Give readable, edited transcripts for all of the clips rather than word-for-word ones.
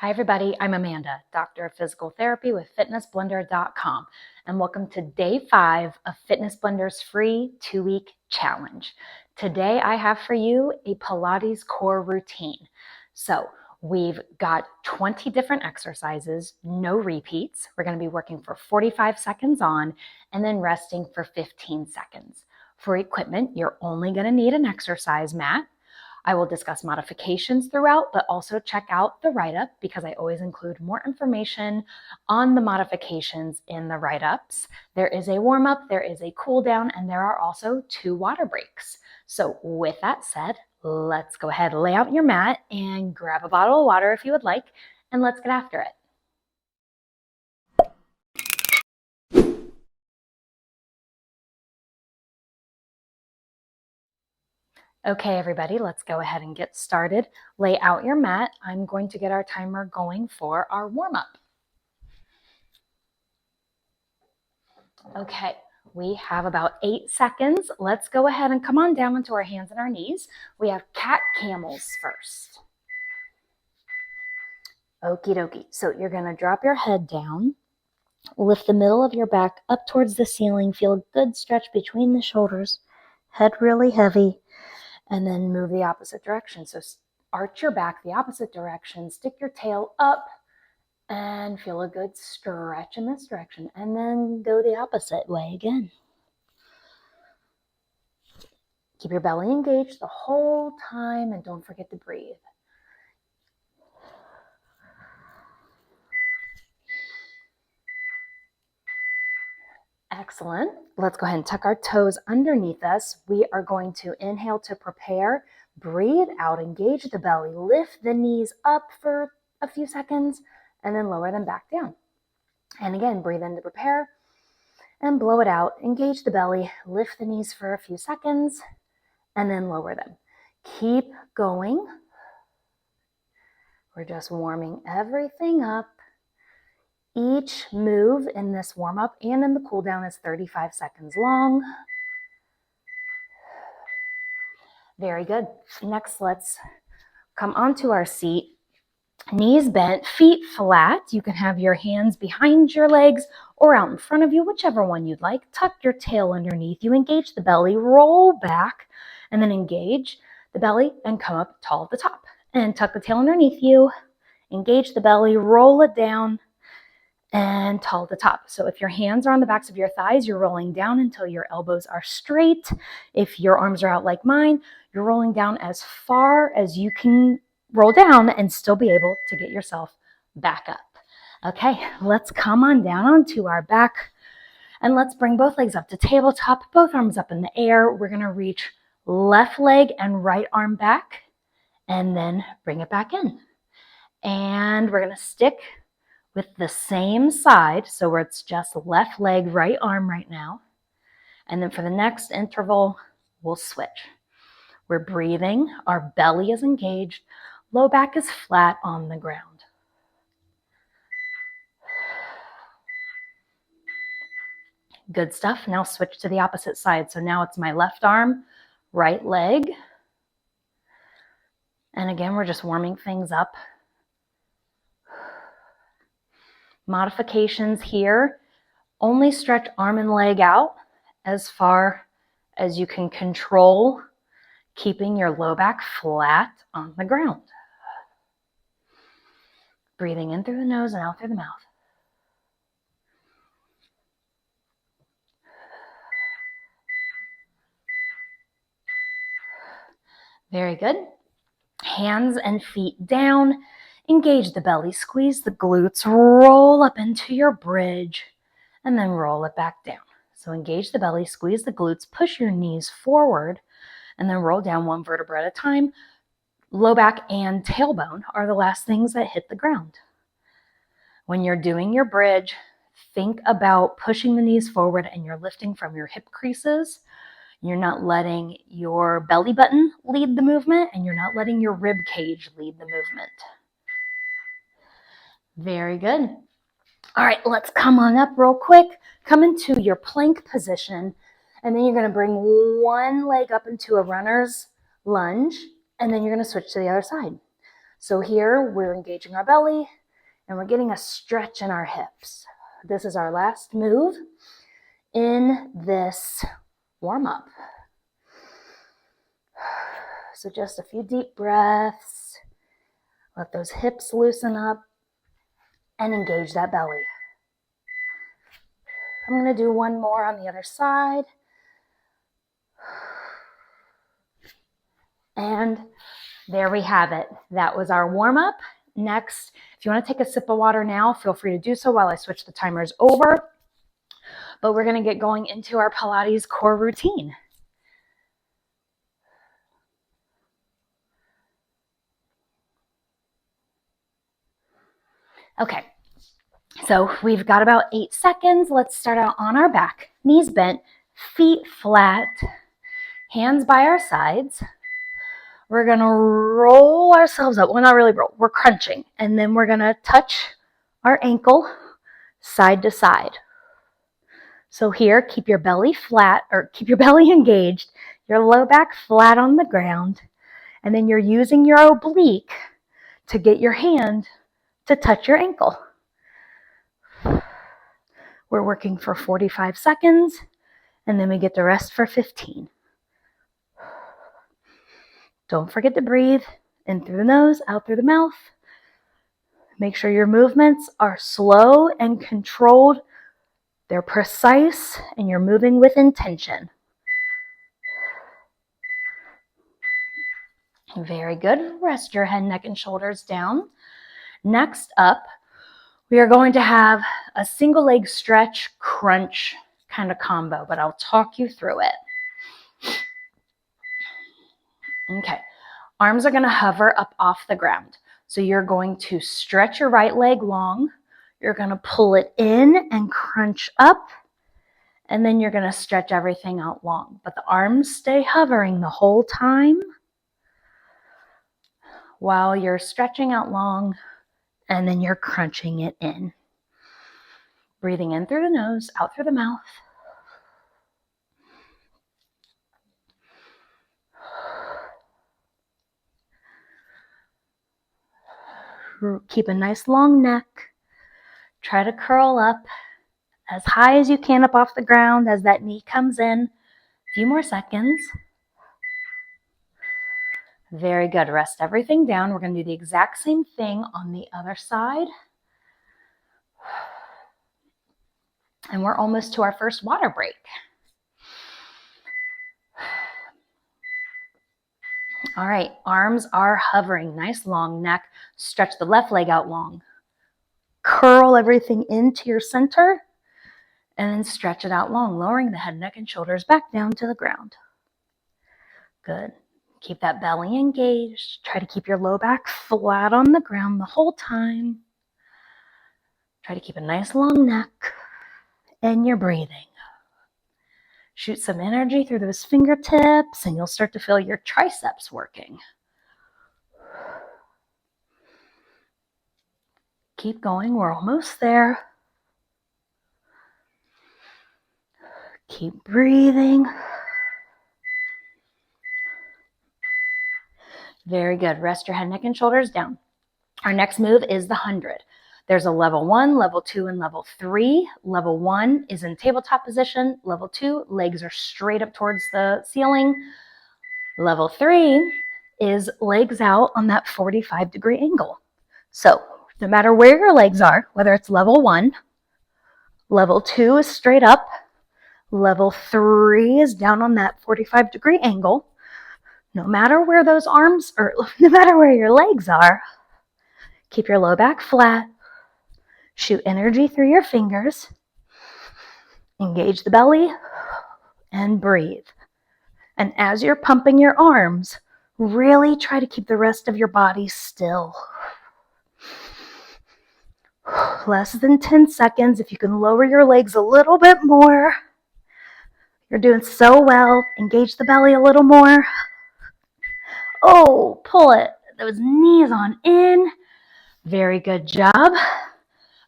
Hi everybody, I'm Amanda, Doctor of Physical Therapy with FitnessBlender.com, and welcome to day 5 of Fitness Blender's free 2-week challenge. Today I have for you a Pilates core routine. So we've got 20 different exercises, no repeats. We're going to be working for 45 seconds on and then resting for 15 seconds. For equipment, you're only going to need an exercise mat. I will discuss modifications throughout, but also check out the write-up because I always include more information on the modifications in the write-ups. There is a warm-up, there is a cool down, and there are also 2 water breaks. So with that said, let's go ahead, lay out your mat and grab a bottle of water if you would like, and let's get after it. Okay, everybody, let's go ahead and get started. Lay out your mat. I'm going to get our timer going for our warm-up. Okay, we have about 8 seconds. Let's go ahead and come on down onto our hands and our knees. We have cat camels first. Okie dokie. So you're going to drop your head down, lift the middle of your back up towards the ceiling, feel a good stretch between the shoulders, head really heavy, and then move the opposite direction. So arch your back the opposite direction, stick your tail up, and feel a good stretch in this direction, and then go the opposite way again. Keep your belly engaged the whole time and don't forget to breathe. Excellent. Let's go ahead and tuck our toes underneath us. We are going to inhale to prepare, breathe out, engage the belly, lift the knees up for a few seconds, and then lower them back down. And again, breathe in to prepare and blow it out. Engage the belly, lift the knees for a few seconds, and then lower them. Keep going. We're just warming everything up. Each move in this warm-up and in the cool down is 35 seconds long. Very good. Next, let's come onto our seat. Knees bent, feet flat. You can have your hands behind your legs or out in front of you, whichever one you'd like. Tuck your tail underneath you. Engage the belly, roll back, and then engage the belly and come up tall at the top. And tuck the tail underneath you. Engage the belly, roll it down, and tall at the top. So if your hands are on the backs of your thighs, you're rolling down until your elbows are straight. If your arms are out like mine, you're rolling down as far as you can roll down and still be able to get yourself back up. Okay, let's come on down onto our back and let's bring both legs up to tabletop, both arms up in the air. We're gonna reach left leg and right arm back and then bring it back in. And we're gonna stick with the same side, so where it's just left leg, right arm right now. And then for the next interval, we'll switch. We're breathing, our belly is engaged, low back is flat on the ground. Good stuff. Now switch to the opposite side. So now it's my left arm, right leg. And again, we're just warming things up. Modifications here, only stretch arm and leg out as far as you can control, keeping your low back flat on the ground. Breathing in through the nose and out through the mouth. Very good. Hands and feet down. Engage the belly, squeeze the glutes, roll up into your bridge, and then roll it back down. So engage the belly, squeeze the glutes, push your knees forward, and then roll down one vertebra at a time. Low back and tailbone are the last things that hit the ground. When you're doing your bridge, think about pushing the knees forward and you're lifting from your hip creases. You're not letting your belly button lead the movement and you're not letting your rib cage lead the movement. Very good. All right, let's come on up real quick. Come into your plank position, and then you're going to bring one leg up into a runner's lunge, and then you're going to switch to the other side. So here we're engaging our belly and we're getting a stretch in our hips. This is our last move in this warm-up. So just a few deep breaths. Let those hips loosen up and engage that belly. I'm going to do one more on the other side. And there we have it. That was our warm-up. Next, if you want to take a sip of water now, feel free to do so while I switch the timers over. But we're going to get going into our Pilates core routine. Okay, so we've got about 8 seconds. Let's start out on our back, knees bent, feet flat, hands by our sides. We're going to roll ourselves up. Well, not really roll. We're crunching. And then we're going to touch our ankle side to side. So here, keep your belly flat, or keep your belly engaged, your low back flat on the ground. And then you're using your oblique to get your hand to touch your ankle. We're working for 45 seconds, and then we get to rest for 15. Don't forget to breathe in through the nose, out through the mouth. Make sure your movements are slow and controlled. They're precise, and you're moving with intention. Very good. Rest your head, neck, and shoulders down. Next up, we are going to have a single leg stretch crunch kind of combo, but I'll talk you through it. Okay, arms are going to hover up off the ground. So you're going to stretch your right leg long. You're going to pull it in and crunch up. And then you're going to stretch everything out long. But the arms stay hovering the whole time while you're stretching out long, and then you're crunching it in. Breathing in through the nose, out through the mouth. Keep a nice long neck. Try to curl up as high as you can up off the ground as that knee comes in. A few more seconds. Very good. Rest everything down. We're going to do the exact same thing on the other side. And we're almost to our first water break. All right, arms are hovering. Nice long neck. Stretch the left leg out long. Curl everything into your center and then stretch it out long, lowering the head, neck, and shoulders back down to the ground. Good. Keep that belly engaged. Try to keep your low back flat on the ground the whole time. Try to keep a nice long neck, and you're breathing. Shoot some energy through those fingertips, and you'll start to feel your triceps working. Keep going. We're almost there. Keep breathing. Very good. Rest your head, neck, and shoulders down. Our next move is the 100. There's a level 1, level 2, and level 3. Level 1 is in tabletop position. Level 2, legs are straight up towards the ceiling. Level 3 is legs out on that 45-degree angle. So no matter where your legs are, whether it's level 1, level 2 is straight up, level 3 is down on that 45-degree angle. No matter where those arms, or no matter where your legs are, keep your low back flat. Shoot energy through your fingers. Engage the belly and breathe. And as you're pumping your arms, really try to keep the rest of your body still. Less than 10 seconds. If you can lower your legs a little bit more. You're doing so well. Engage the belly a little more. Oh, pull it. Those knees on in. Very good job.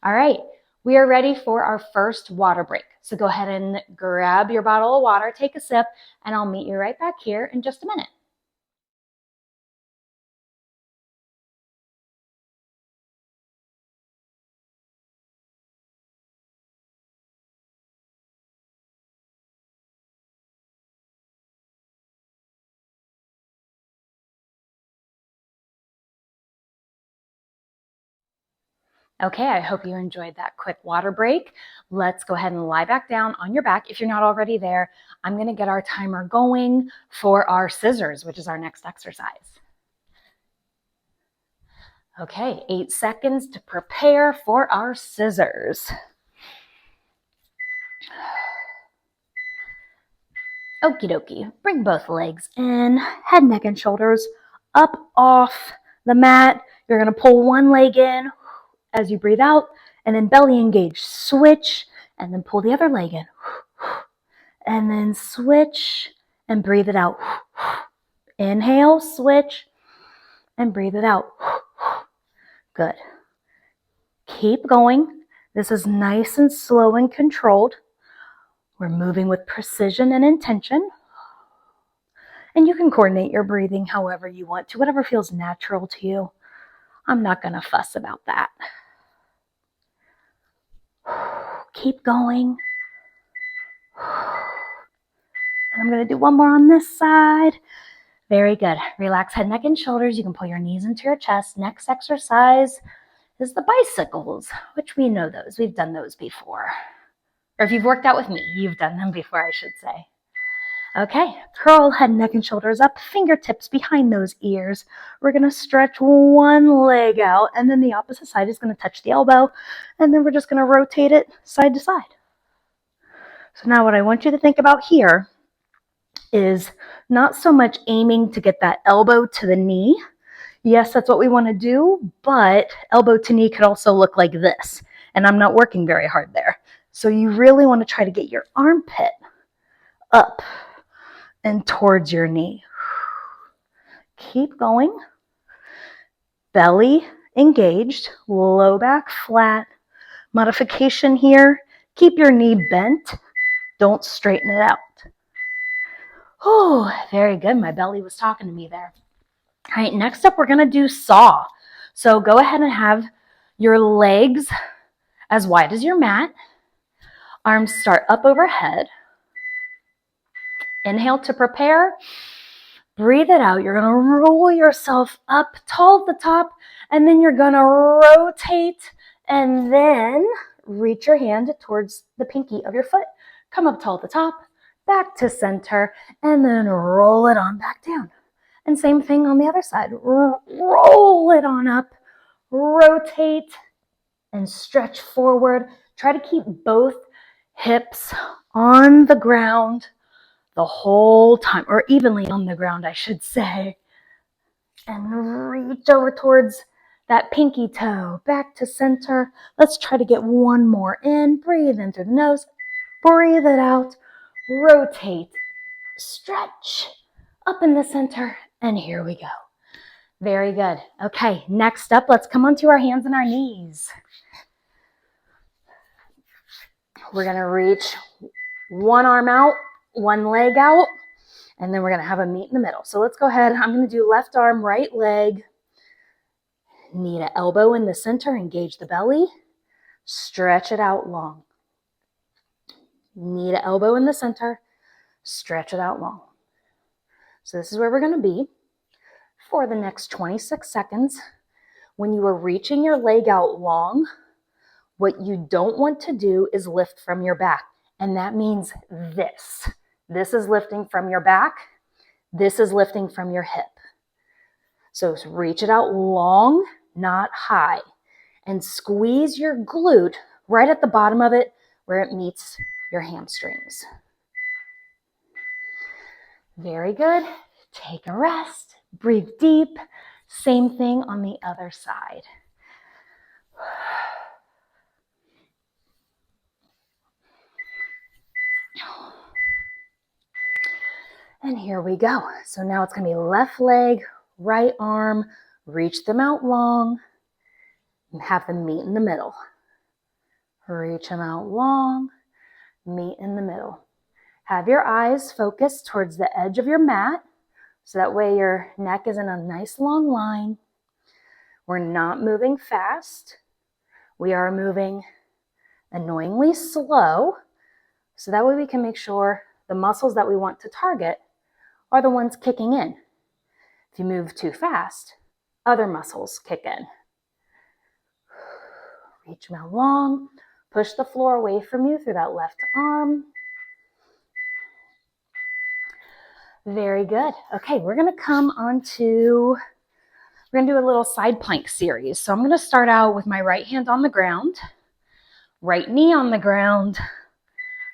All right, we are ready for our first water break. So go ahead and grab your bottle of water, take a sip, and I'll meet you right back here in just a minute. Okay, I hope you enjoyed that quick water break. Let's go ahead and lie back down on your back. If you're not already there, I'm going to get our timer going for our scissors, which is our next exercise. Okay, 8 seconds to prepare for our scissors. Okie dokie, bring both legs in, head, neck, and shoulders up off the mat. You're going to pull one leg in as you breathe out, and then belly engage. Switch, and then pull the other leg in. And then switch, and breathe it out. Inhale, switch, and breathe it out. Good. Keep going. This is nice and slow and controlled. We're moving with precision and intention. And you can coordinate your breathing however you want to, whatever feels natural to you. I'm not going to fuss about that. Keep going. And I'm going to do one more on this side. Very good. Relax head, neck, and shoulders. You can pull your knees into your chest. Next exercise is the bicycles, which we know those. We've done those before. Or if you've worked out with me, you've done them before, I should say. Okay, curl head, neck, and shoulders up, fingertips behind those ears. We're going to stretch one leg out, and then the opposite side is going to touch the elbow, and then we're just going to rotate it side to side. So now what I want you to think about here is not so much aiming to get that elbow to the knee. Yes, that's what we want to do, but elbow to knee could also look like this, and I'm not working very hard there. So you really want to try to get your armpit up and towards your knee. Keep going. Belly engaged, low back flat. Modification here, keep your knee bent. Don't straighten it out. Oh, very good. My belly was talking to me there. All right, next up, we're going to do saw. So go ahead and have your legs as wide as your mat. Arms start up overhead. Inhale to prepare. Breathe it out. You're going to roll yourself up tall at the top, and then you're going to rotate and then reach your hand towards the pinky of your foot. Come up tall at the top, back to center, and then roll it on back down. And same thing on the other side. Roll it on up, rotate, and stretch forward. Try to keep both hips on the ground the whole time, or evenly on the ground, I should say. And reach over towards that pinky toe, back to center. Let's try to get one more in. Breathe in through the nose, breathe it out, rotate, stretch, up in the center, and here we go. Very good. Okay, next up, let's come onto our hands and our knees. We're going to reach one arm out, one leg out, and then we're going to have a meet in the middle. So let's go ahead. I'm going to do left arm, right leg. Knee to elbow in the center, engage the belly. Stretch it out long. Knee to elbow in the center, stretch it out long. So this is where we're going to be for the next 26 seconds. When you are reaching your leg out long, what you don't want to do is lift from your back. And that means this. This is lifting from your back. This is lifting from your hip. So reach it out long, not high. And squeeze your glute right at the bottom of it where it meets your hamstrings. Very good. Take a rest. Breathe deep. Same thing on the other side. And here we go. So now it's going to be left leg, right arm, reach them out long, and have them meet in the middle. Reach them out long, meet in the middle. Have your eyes focused towards the edge of your mat, so that way your neck is in a nice long line. We're not moving fast. We are moving annoyingly slow, so that way we can make sure the muscles that we want to target are the ones kicking in. If you move too fast, other muscles kick in. Reach them out long. Push the floor away from you through that left arm. Very good. Okay, we're going to come on to, we're going to do a little side plank series. So I'm going to start out with my right hand on the ground, right knee on the ground,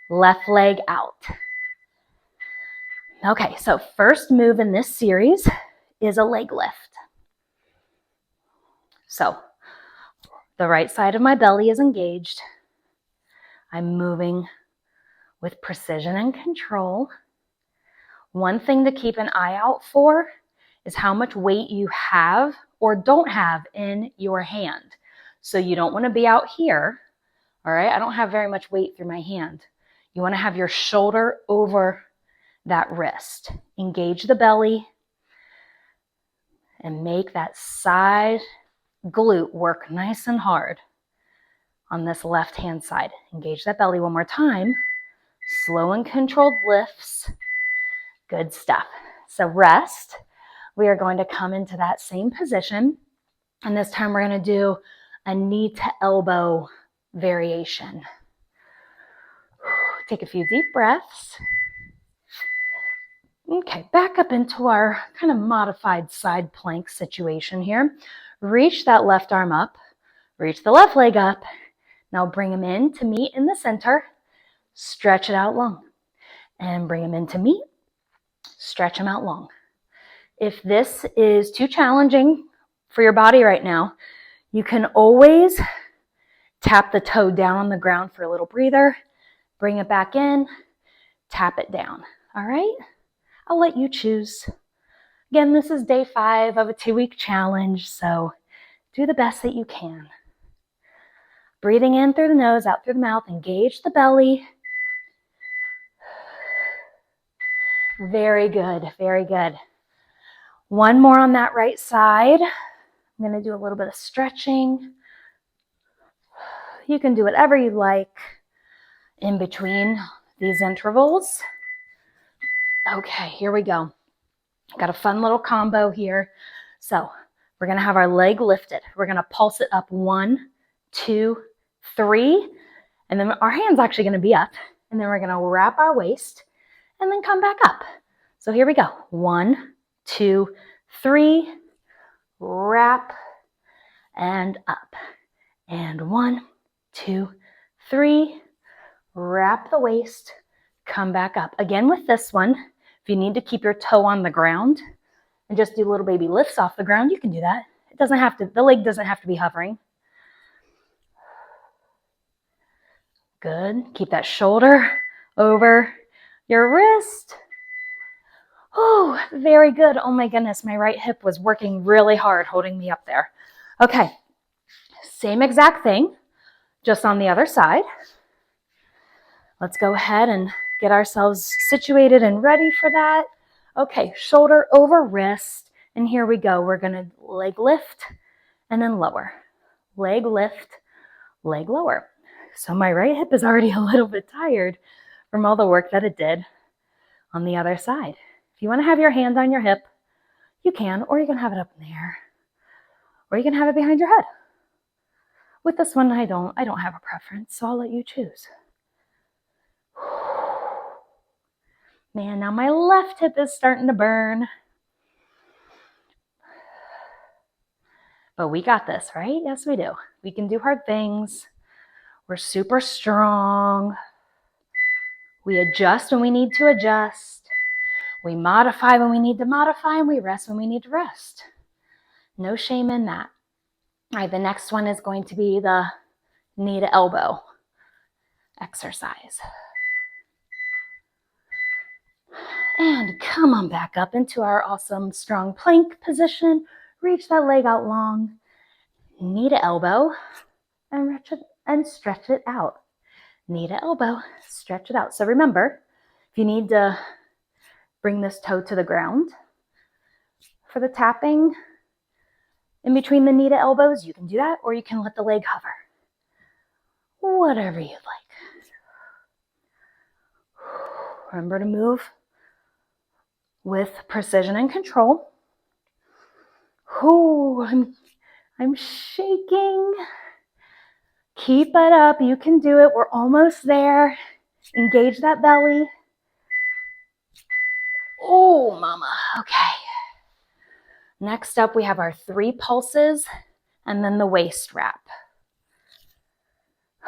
left leg out. Okay, so first move in this series is a leg lift. So the right side of my belly is engaged. I'm moving with precision and control. One thing to keep an eye out for is how much weight you have or don't have in your hand. So you don't want to be out here, all right? I don't have very much weight through my hand. You want to have your shoulder over that wrist. Engage the belly and make that side glute work nice and hard on this left hand side. Engage that belly one more time. Slow and controlled lifts. Good stuff. So rest. We are going to come into that same position. And this time we're going to do a knee to elbow variation. Take a few deep breaths. Okay, back up into our kind of modified side plank situation here. Reach that left arm up. Reach the left leg up. Now bring them in to meet in the center. Stretch it out long. And bring them in to meet. Stretch them out long. If this is too challenging for your body right now, you can always tap the toe down on the ground for a little breather. Bring it back in. Tap it down. All right? I'll let you choose. Again, this is day 5 of a 2-week challenge, so do the best that you can. Breathing in through the nose, out through the mouth. Engage the belly. Very good, very good. One more on that right side. I'm going to do a little bit of stretching. You can do whatever you like in between these intervals. Okay, here we go. Got a fun little combo here. So we're going to have our leg lifted. We're going to pulse it up 1, 2, 3. And then our hand's actually going to be up. And then we're going to wrap our waist and then come back up. So here we go. 1, 2, 3. Wrap and up. And 1, 2, 3. Wrap the waist. Come back up. Again with this one, if you need to keep your toe on the ground and just do little baby lifts off the ground, you can do that. It doesn't have to, the leg doesn't have to be hovering. Good. Keep that shoulder over your wrist. Oh, very good. Oh my goodness, my right hip was working really hard holding me up there. Okay, same exact thing, just on the other side. Let's go ahead and get ourselves situated and ready for that. Okay, shoulder over wrist. And here we go. We're going to leg lift and then lower. Leg lift, leg lower. So my right hip is already a little bit tired from all the work that it did on the other side. If you want to have your hand on your hip, you can, or you can have it up in the air, or you can have it behind your head. With this one, I don't have a preference, so I'll let you choose. Man, now my left hip is starting to burn. But we got this, right? Yes, we do. We can do hard things. We're super strong. We adjust when we need to adjust. We modify when we need to modify, and we rest when we need to rest. No shame in that. All right, the next one is going to be the knee to elbow exercise. And come on back up into our awesome strong plank position. Reach that leg out long, knee to elbow, and stretch it out. Knee to elbow, stretch it out. So remember, if you need to bring this toe to the ground for the tapping in between the knee to elbows, you can do that, or you can let the leg hover. Whatever you'd like. Remember to move with precision and control. Oh, I'm shaking. Keep it up. You can do it. We're almost there. Engage that belly. Oh, mama. Okay. Next up, we have our 3 pulses and then the waist wrap.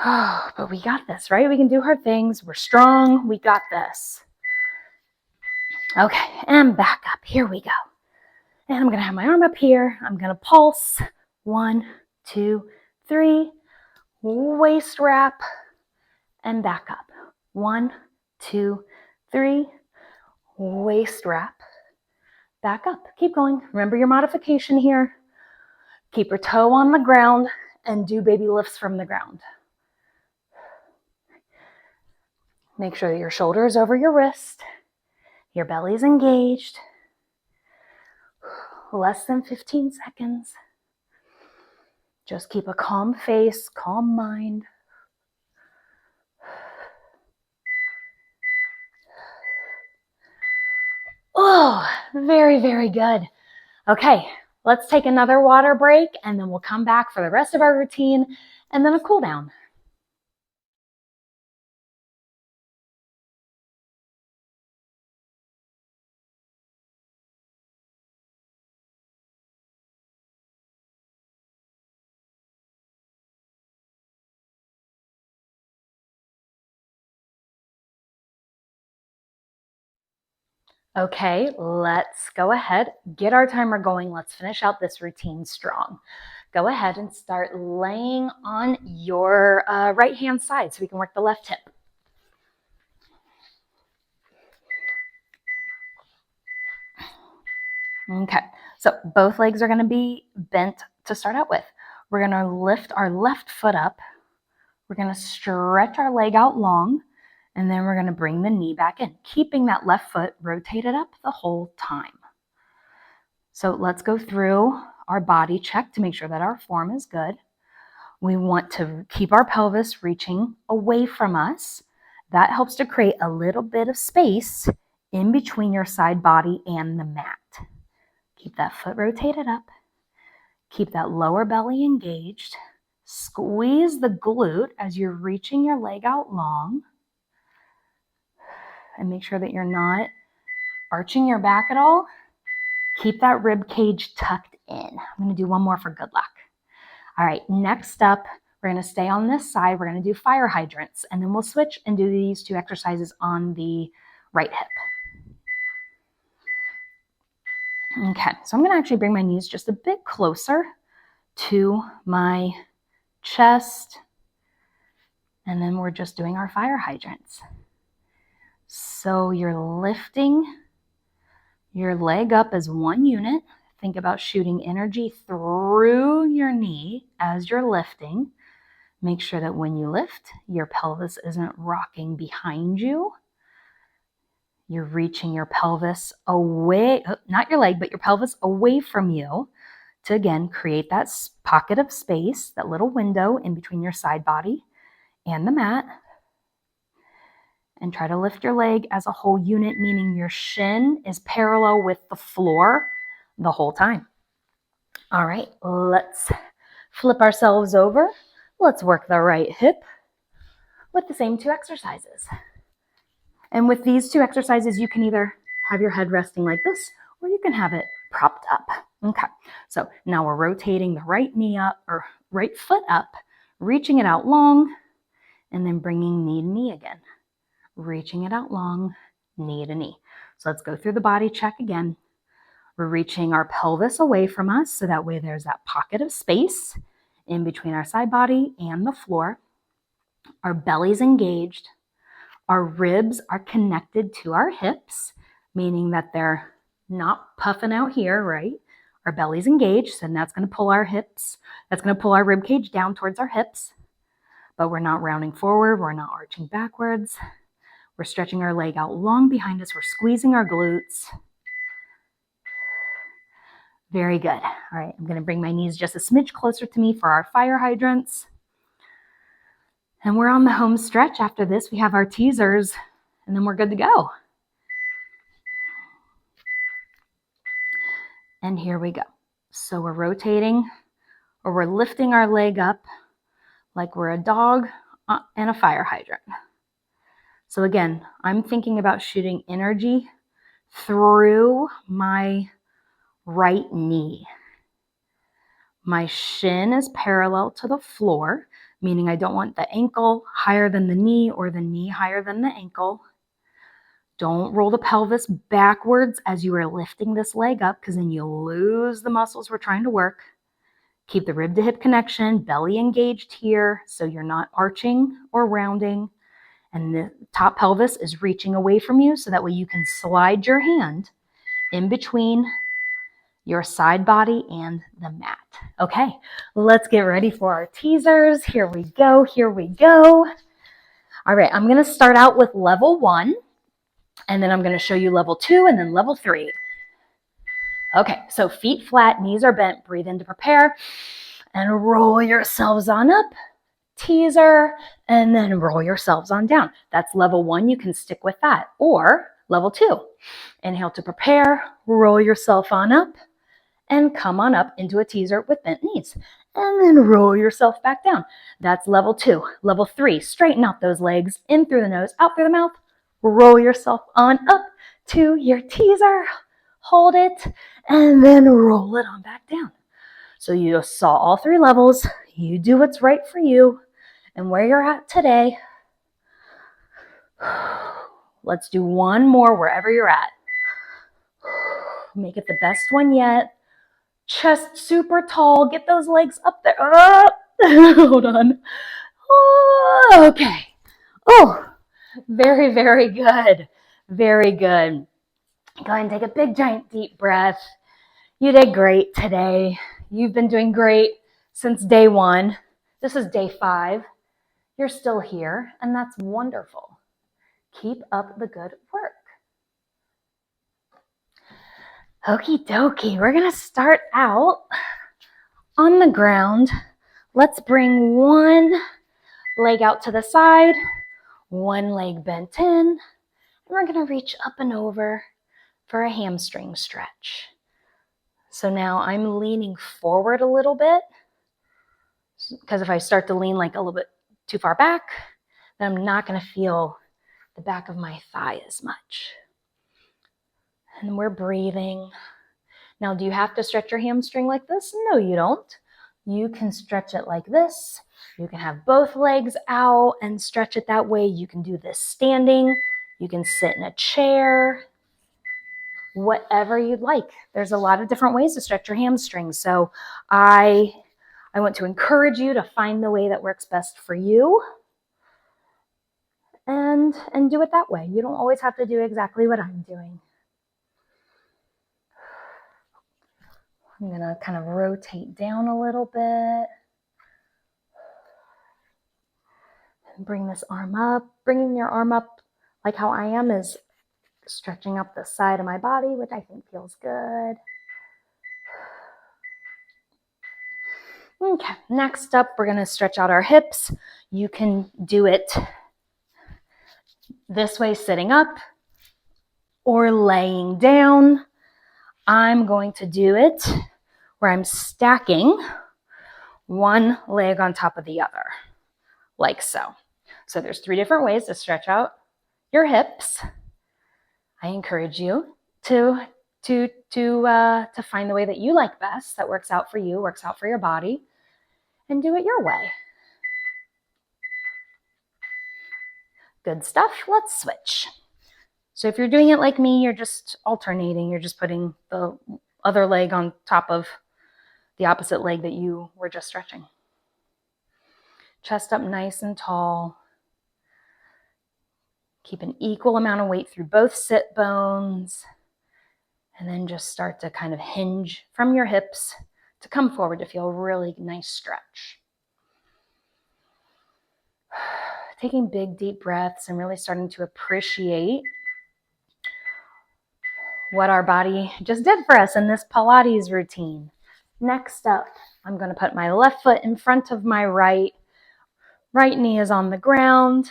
Oh, but we got this, right? We can do hard things. We're strong. We got this. Okay, and back up. Here we go. And I'm going to have my arm up here. I'm going to pulse. 1, 2, 3. Waist wrap and back up. 1, 2, 3. Waist wrap. Back up. Keep going. Remember your modification here. Keep your toe on the ground and do baby lifts from the ground. Make sure that your shoulder is over your wrist. Your belly is engaged. Less than 15 seconds. Just keep a calm face, calm mind. Oh, very, very good. Okay, let's take another water break and then we'll come back for the rest of our routine and then a cool down. Okay, let's go ahead, get our timer going. Let's finish out this routine strong. Go ahead and start laying on your right hand side so we can work the left hip. Okay, so both legs are going to be bent to start out with. We're going to lift our left foot up. We're going to stretch our leg out long, and then we're going to bring the knee back in, keeping that left foot rotated up the whole time. So let's go through our body check to make sure that our form is good. We want to keep our pelvis reaching away from us. That helps to create a little bit of space in between your side body and the mat. Keep that foot rotated up. Keep that lower belly engaged. Squeeze the glute as you're reaching your leg out long. And make sure that you're not arching your back at all. Keep that rib cage tucked in. I'm going to do one more for good luck. All right, next up, we're going to stay on this side. We're going to do fire hydrants, and then we'll switch and do these 2 exercises on the right hip. Okay, so I'm going to actually bring my knees just a bit closer to my chest, and then we're just doing our fire hydrants. So you're lifting your leg up as one unit. Think about shooting energy through your knee as you're lifting. Make sure that when you lift, your pelvis isn't rocking behind you. You're reaching your pelvis away, not your leg, but your pelvis away from you to, again, create that pocket of space, that little window in between your side body and the mat. And try to lift your leg as a whole unit, meaning your shin is parallel with the floor the whole time. All right, let's flip ourselves over. Let's work the right hip with the same 2 exercises. And with these 2 exercises, you can either have your head resting like this, or you can have it propped up. Okay, so now we're rotating the right knee up, or right foot up, reaching it out long, and then bringing knee to knee again. Reaching it out long, knee to knee. So let's go through the body check again. We're reaching our pelvis away from us, so that way there's that pocket of space in between our side body and the floor. Our belly's engaged. Our ribs are connected to our hips, meaning that they're not puffing out here, right? Our belly's engaged, and that's going to pull our hips. That's going to pull our rib cage down towards our hips. But we're not rounding forward. We're not arching backwards. We're stretching our leg out long behind us. We're squeezing our glutes. Very good. All right, I'm going to bring my knees just a smidge closer to me for our fire hydrants. And we're on the home stretch. After this, we have our teasers, and then we're good to go. And here we go. So we're rotating, or we're lifting our leg up like we're a dog and a fire hydrant. So again, I'm thinking about shooting energy through my right knee. My shin is parallel to the floor, meaning I don't want the ankle higher than the knee or the knee higher than the ankle. Don't roll the pelvis backwards as you are lifting this leg up, because then you'll lose the muscles we're trying to work. Keep the rib to hip connection, belly engaged here, so you're not arching or rounding. And the top pelvis is reaching away from you, so that way you can slide your hand in between your side body and the mat. Okay, let's get ready for our teasers. Here we go, here we go. All right, I'm gonna start out with level 1, and then I'm gonna show you level 2 and then level 3. Okay, so feet flat, knees are bent, breathe in to prepare, and roll yourselves on up, teaser, and then roll yourselves on down. That's level 1, you can stick with that. Or level 2, inhale to prepare, roll yourself on up, and come on up into a teaser with bent knees. And then roll yourself back down. That's level 2. Level 3, straighten out those legs, in through the nose, out through the mouth. Roll yourself on up to your teaser. Hold it, and then roll it on back down. So you saw all 3 levels. You do what's right for you and where you're at today. Let's do one more wherever you're at. Make it the best one yet. Chest super tall. Get those legs up there. Hold on. Okay. Oh, very, very good. Very good. Go ahead and take a big, giant, deep breath. You did great today. You've been doing great since day 1. This is day 5. You're still here, and that's wonderful. Keep up the good work. Okie dokie, we're gonna start out on the ground. Let's bring one leg out to the side, one leg bent in, and we're gonna reach up and over for a hamstring stretch. So now I'm leaning forward a little bit, because if I start to lean like a little bit too far back, then I'm not gonna feel the back of my thigh as much. And we're breathing. Now, do you have to stretch your hamstring like this? No, you don't. You can stretch it like this. You can have both legs out and stretch it that way. You can do this standing. You can sit in a chair. Whatever you'd like. There's a lot of different ways to stretch your hamstrings. So I want to encourage you to find the way that works best for you and do it that way. You don't always have to do exactly what I'm doing. I'm going to kind of rotate down a little bit. And bring this arm up. Bringing your arm up like how I am is stretching up the side of my body, which I think feels good. Okay, next up, we're going to stretch out our hips. You can do it this way, sitting up or laying down. I'm going to do it where I'm stacking one leg on top of the other, like so. So there's 3 different ways to stretch out your hips. I encourage you to find the way that you like best, that works out for you, works out for your body, and do it your way. Good stuff. Let's switch. So if you're doing it like me, you're just alternating. You're just putting the other leg on top of the opposite leg that you were just stretching. Chest up nice and tall. Keep an equal amount of weight through both sit bones. And then just start to kind of hinge from your hips to come forward to feel a really nice stretch. Taking big, deep breaths and really starting to appreciate what our body just did for us in this Pilates routine. Next up, I'm going to put my left foot in front of my right. Right knee is on the ground,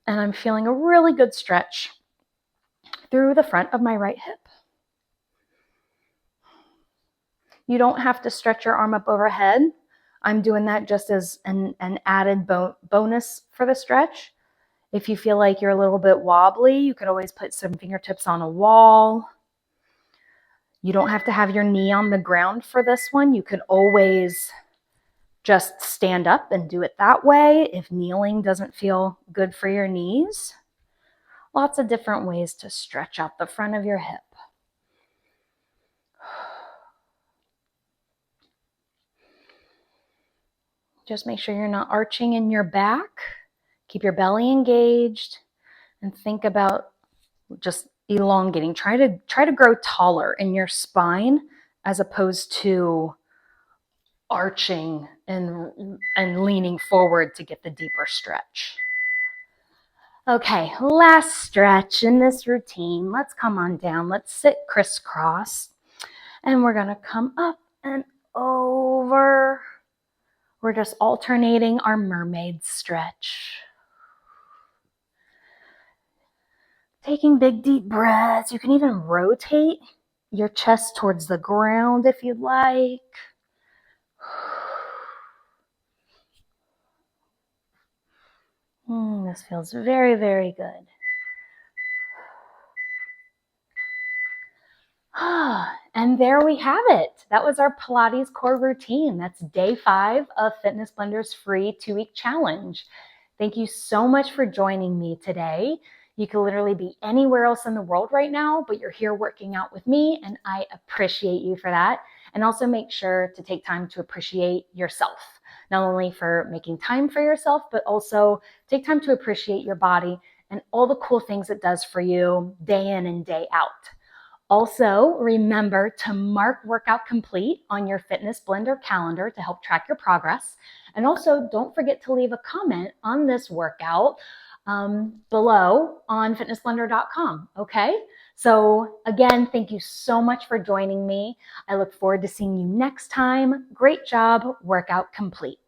and I'm feeling a really good stretch through the front of my right hip. You don't have to stretch your arm up overhead. I'm doing that just as an added bonus for the stretch. If you feel like you're a little bit wobbly, you could always put some fingertips on a wall. You don't have to have your knee on the ground for this one. You could always just stand up and do it that way if kneeling doesn't feel good for your knees. Lots of different ways to stretch out the front of your hip. Just make sure you're not arching in your back. Keep your belly engaged and think about just elongating. Try to grow taller in your spine as opposed to arching and leaning forward to get the deeper stretch. Okay, last stretch in this routine. Let's come on down. Let's sit crisscross. And we're going to come up and over. We're just alternating our mermaid stretch. Taking big, deep breaths. You can even rotate your chest towards the ground if you'd like. This feels very, very good. And there we have it. That was our Pilates core routine. That's day 5 of Fitness Blender's free 2-week challenge. Thank you so much for joining me today. You could literally be anywhere else in the world right now, but you're here working out with me, and I appreciate you for that. And also make sure to take time to appreciate yourself, not only for making time for yourself, but also take time to appreciate your body and all the cool things it does for you day in and day out. Also, remember to mark workout complete on your Fitness Blender calendar to help track your progress. And also, don't forget to leave a comment on this workout below on fitnessblender.com, okay? So again, thank you so much for joining me. I look forward to seeing you next time. Great job, workout complete.